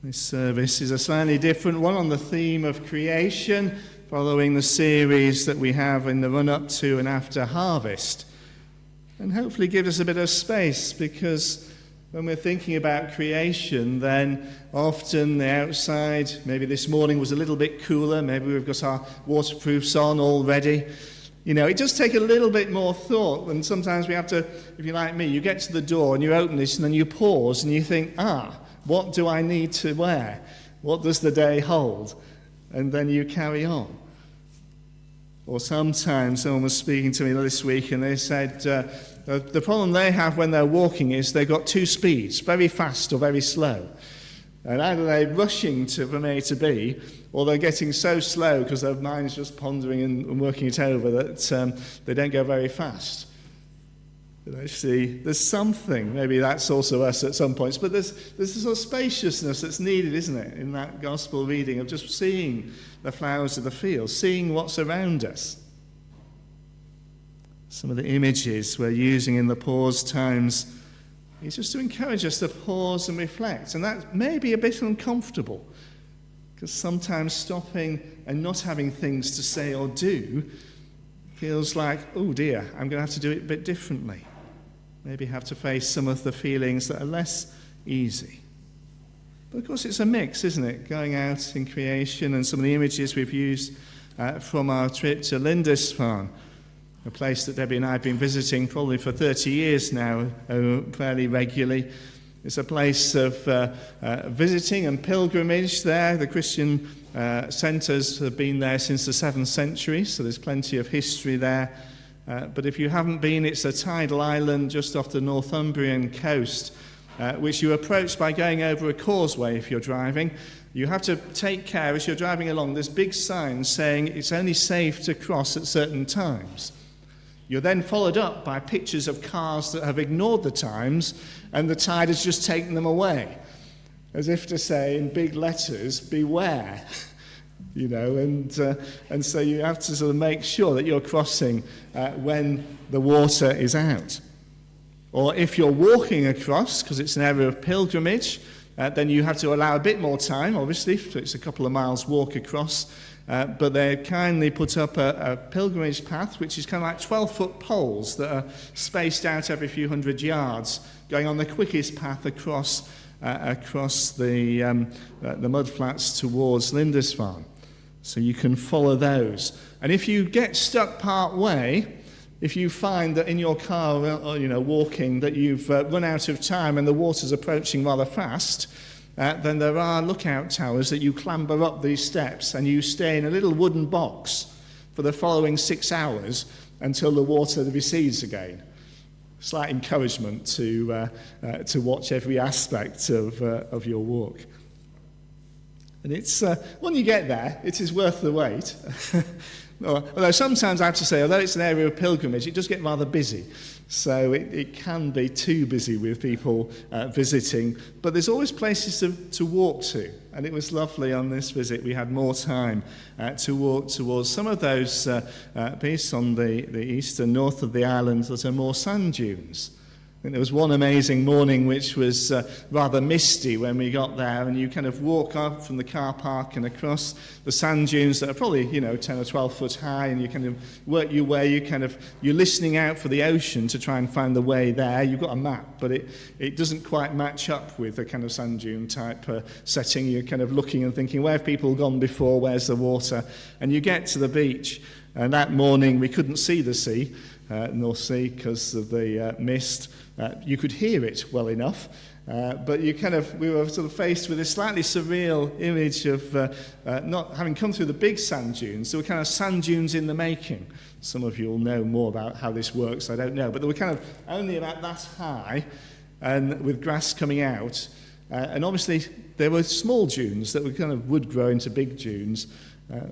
This service is a slightly different one on the theme of creation, following the series that we have in the run-up to and after harvest. And hopefully give us a bit of space, because when we're thinking about creation, then often the outside, maybe this morning was a little bit cooler, maybe we've got our waterproofs on already. You know, it does take a little bit more thought, and sometimes we have to, if you're like me, you get to the door and you open this and then you pause and you think, what do I need to wear? What does the day hold? And then you carry on. Or sometimes someone was speaking to me this week and they said the problem they have when they're walking is they've got two speeds, very fast or very slow. And either they're rushing from A to B, or they're getting so slow because their mind's just pondering and working it over that they don't go very fast. But actually, there's something, maybe that's also us at some points, but there's a sort of spaciousness that's needed, isn't it, in that gospel reading of just seeing the flowers of the field, seeing what's around us. Some of the images we're using in the pause times is just to encourage us to pause and reflect, and that may be a bit uncomfortable, because sometimes stopping and not having things to say or do feels like, oh dear, I'm going to have to do it a bit differently. Maybe have to face some of the feelings that are less easy. But of course it's a mix, isn't it? Going out in creation, and some of the images we've used from our trip to Lindisfarne, a place that Debbie and I have been visiting probably for 30 years now, fairly regularly. It's a place of visiting and pilgrimage there. The Christian centres have been there since the 7th century, so there's plenty of history there. But if you haven't been, it's a tidal island just off the Northumbrian coast, which you approach by going over a causeway if you're driving. You have to take care as you're driving along. There's big signs saying it's only safe to cross at certain times. You're then followed up by pictures of cars that have ignored the times, and the tide has just taken them away, as if to say in big letters, beware. You know, and so you have to sort of make sure that you're crossing when the water is out. Or if you're walking across, because it's an area of pilgrimage, then you have to allow a bit more time, obviously, so it's a couple of miles walk across. But they kindly put up a pilgrimage path, which is kind of like 12-foot poles that are spaced out every few hundred yards, going on the quickest path across the mudflats towards Lindisfarne. So you can follow those. And if you get stuck part way, if you find that in your car, walking, that you've run out of time and the water's approaching rather fast, then there are lookout towers that you clamber up these steps, and you stay in a little wooden box for the following 6 hours until the water recedes again. Slight encouragement to watch every aspect of your walk. And it's when you get there, it is worth the wait. Although sometimes I have to say, although it's an area of pilgrimage, it does get rather busy. So it can be too busy with people visiting. But there's always places to walk to. And it was lovely on this visit. We had more time to walk towards some of those pieces on the east and north of the island that are more sand dunes. I think there was one amazing morning which was rather misty when we got there, and you kind of walk up from the car park and across the sand dunes that are probably 10 or 12 foot high, and you kind of work your way. You're listening out for the ocean to try and find the way there. You've got a map, but it doesn't quite match up with the kind of sand dune type setting. You're kind of looking and thinking, where have people gone before? Where's the water? And you get to the beach, and that morning we couldn't see the sea, North Sea, because of the mist. You could hear it well enough, but we were sort of faced with this slightly surreal image of not having come through the big sand dunes. There were kind of sand dunes in the making. Some of you will know more about how this works, I don't know, but they were kind of only about that high, and with grass coming out. And obviously there were small dunes that would grow into big dunes,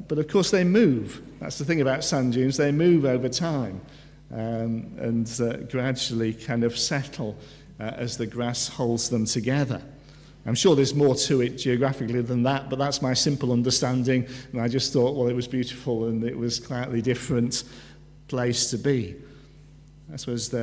but of course they move. That's the thing about sand dunes, they move over time. And gradually kind of settle as the grass holds them together. I'm sure there's more to it geographically than that, but that's my simple understanding, and I just thought, well, it was beautiful and it was a slightly different place to be. I suppose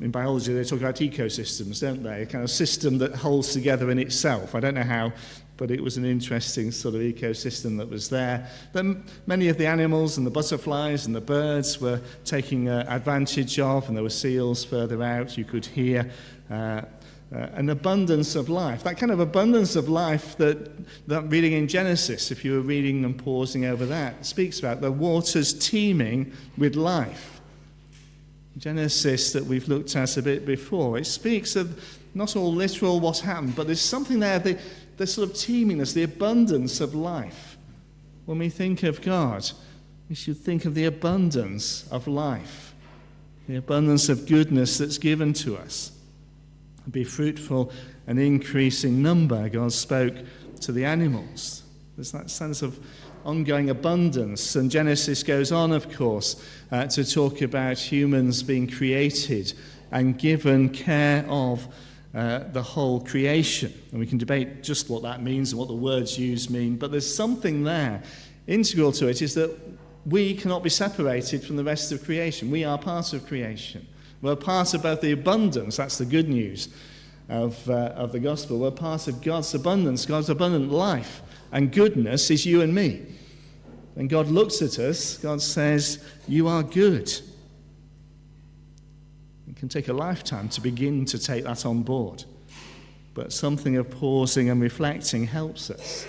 in biology they talk about ecosystems, don't they? A kind of system that holds together in itself. I don't know how, but it was an interesting sort of ecosystem that was there. That many of the animals and the butterflies and the birds were taking advantage of, and there were seals further out. You could hear an abundance of life. That kind of abundance of life that reading in Genesis, if you were reading and pausing over that, speaks about the waters teeming with life. Genesis that we've looked at a bit before, it speaks of not all literal what happened, but there's something there, the sort of teemingness, the abundance of life. When we think of God, we should think of the abundance of life, the abundance of goodness that's given to us. Be fruitful and increase in number, God spoke to the animals. There's that sense of ongoing abundance. And Genesis goes on, of course, to talk about humans being created and given care of the whole creation. And we can debate just what that means and what the words used mean, but there's something there. Integral to it is that we cannot be separated from the rest of creation. We are part of creation. We're part of both the abundance, that's the good news of the gospel. We're part of God's abundance, God's abundant life. And goodness is you and me. When God looks at us, God says, you are good. It can take a lifetime to begin to take that on board. But something of pausing and reflecting helps us.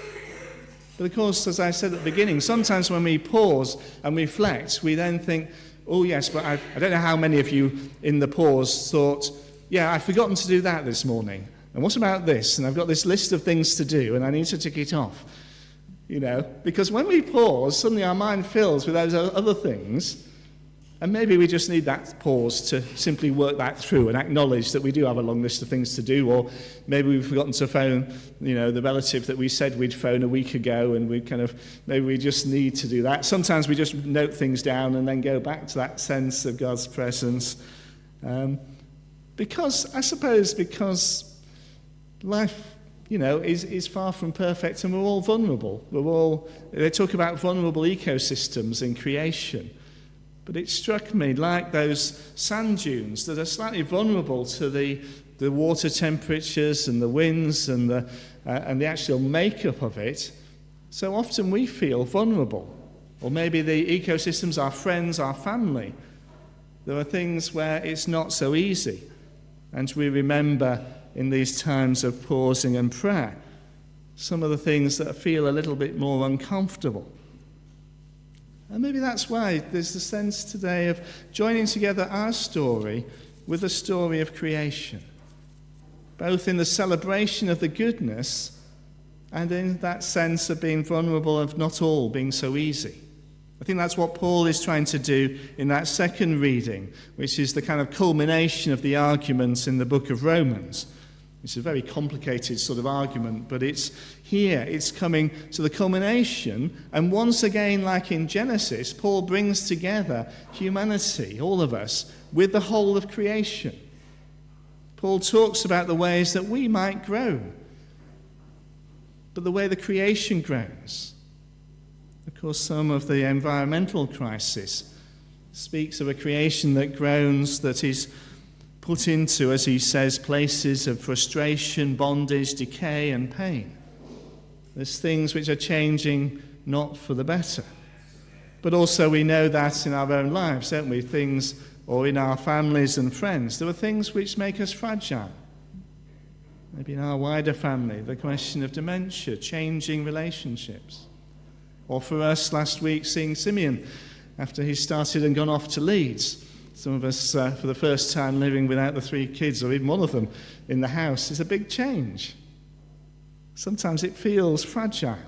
But of course, as I said at the beginning, sometimes when we pause and reflect, we then think, oh yes, but I don't know how many of you in the pause thought, yeah, I've forgotten to do that this morning. And what about this? And I've got this list of things to do, and I need to tick it off. You know, because when we pause, suddenly our mind fills with those other things, and maybe we just need that pause to simply work that through and acknowledge that we do have a long list of things to do, or maybe we've forgotten to phone, the relative that we said we'd phone a week ago, and maybe we just need to do that. Sometimes we just note things down and then go back to that sense of God's presence. Because life, is far from perfect, and we're all vulnerable. They talk about vulnerable ecosystems in creation. But it struck me like those sand dunes that are slightly vulnerable to the water temperatures and the winds and the actual makeup of it. So often we feel vulnerable. Or maybe the ecosystems, our friends, our family. There are things where it's not so easy. And we remember in these times of pausing and prayer some of the things that feel a little bit more uncomfortable. And maybe that's why there's the sense today of joining together our story with the story of creation, both in the celebration of the goodness and in that sense of being vulnerable, of not all being so easy. I think that's what Paul is trying to do in that second reading, which is the kind of culmination of the arguments in the book of Romans. It's a very complicated sort of argument, but it's coming to the culmination. And once again, like in Genesis, Paul brings together humanity, all of us, with the whole of creation. Paul talks about the ways that we might grow, but the way the creation grows. Of course, some of the environmental crisis speaks of a creation that groans, that is put into, as he says, places of frustration, bondage, decay, and pain. There's things which are changing not for the better. But also we know that in our own lives, don't we? Things, or in our families and friends, there are things which make us fragile. Maybe in our wider family, the question of dementia, changing relationships. Or for us last week, seeing Simeon after he started and gone off to Leeds. Some of us, for the first time, living without the 3 kids, or even one of them, in the house, is a big change. Sometimes it feels fragile.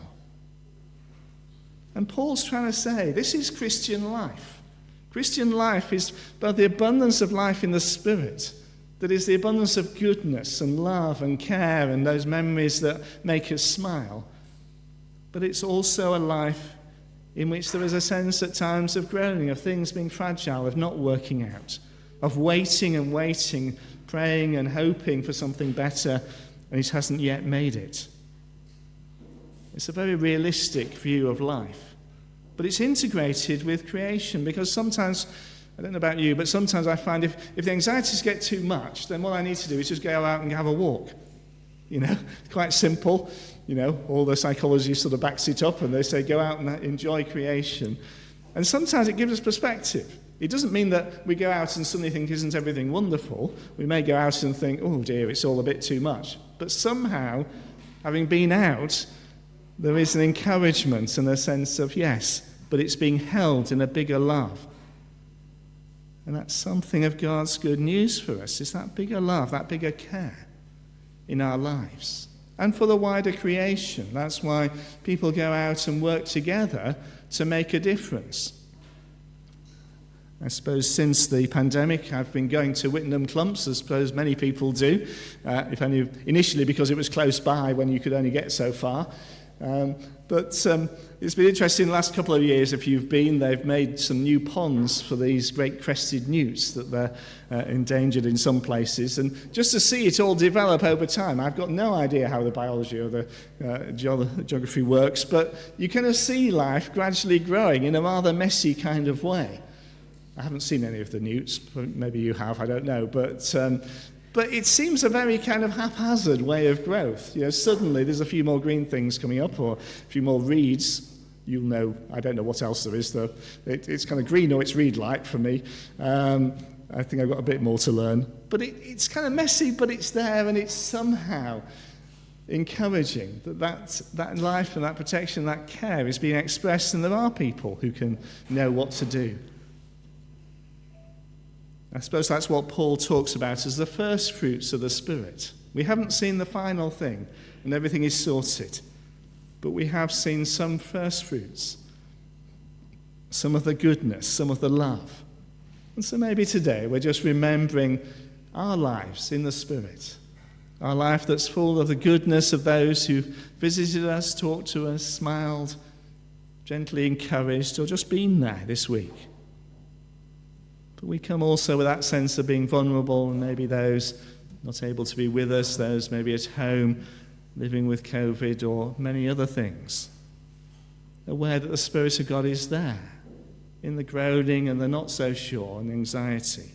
And Paul's trying to say, this is Christian life. Christian life is both the abundance of life in the Spirit, that is the abundance of goodness and love and care and those memories that make us smile. But it's also a life in which there is a sense at times of groaning, of things being fragile, of not working out, of waiting and waiting, praying and hoping for something better, and it hasn't yet made it. It's a very realistic view of life. But it's integrated with creation, because sometimes I don't know about you, but sometimes I find if the anxieties get too much, then what I need to do is just go out and have a walk. It's quite simple. All the psychology sort of backs it up, and they say go out and enjoy creation. And sometimes it gives us perspective. It doesn't mean that we go out and suddenly think, isn't everything wonderful? We may go out and think, oh dear, it's all a bit too much. But somehow, having been out, there is an encouragement and a sense of, yes, but it's being held in a bigger love. And that's something of God's good news for us, is that bigger love, that bigger care in our lives. And for the wider creation. That's why people go out and work together to make a difference. I suppose since the pandemic, I've been going to Wittenham Clumps, I suppose many people do, if only initially because it was close by when you could only get so far. But it's been interesting the last couple of years, if you've been, they've made some new ponds for these great crested newts that they're endangered in some places. And just to see it all develop over time, I've got no idea how the biology or the geography works, but you kind of see life gradually growing in a rather messy kind of way. I haven't seen any of the newts, maybe you have, I don't know, but it seems a very kind of haphazard way of growth. Suddenly there's a few more green things coming up, or a few more reeds. You'll know, I don't know what else there is, though. It's kind of green or it's reed-like for me. I think I've got a bit more to learn. But it's kind of messy, but it's there, and it's somehow encouraging that life and that protection, that care is being expressed, and there are people who can know what to do. I suppose that's what Paul talks about as the first fruits of the Spirit. We haven't seen the final thing, and everything is sorted. But we have seen some first fruits, some of the goodness, some of the love. And so maybe today we're just remembering our lives in the Spirit, our life that's full of the goodness of those who visited us, talked to us, smiled, gently encouraged, or just been there this week. But we come also with that sense of being vulnerable, and maybe those not able to be with us, those maybe at home, living with COVID or many other things. Aware that the Spirit of God is there, in the groaning and the not so sure and anxiety.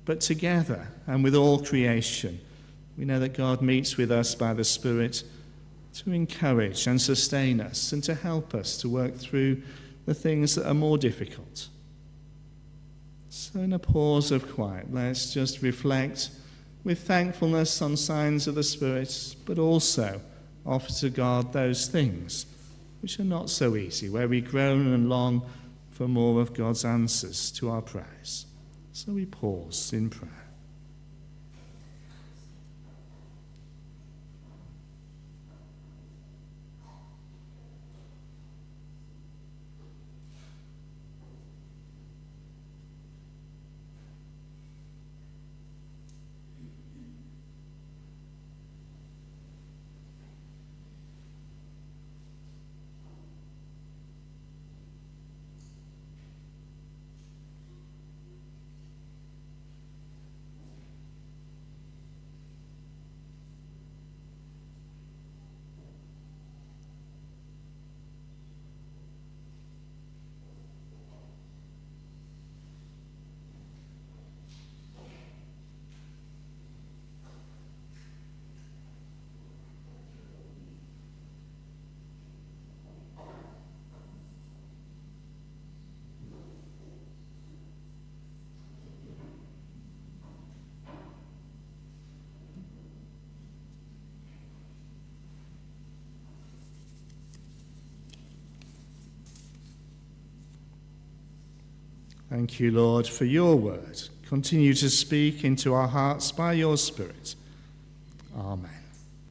But together and with all creation, we know that God meets with us by the Spirit to encourage and sustain us and to help us to work through the things that are more difficult. So in a pause of quiet, let's just reflect with thankfulness on signs of the Spirit, but also offer to God those things which are not so easy, where we groan and long for more of God's answers to our prayers. So we pause in prayer. Thank you, Lord, for your word. Continue to speak into our hearts by your Spirit. Amen.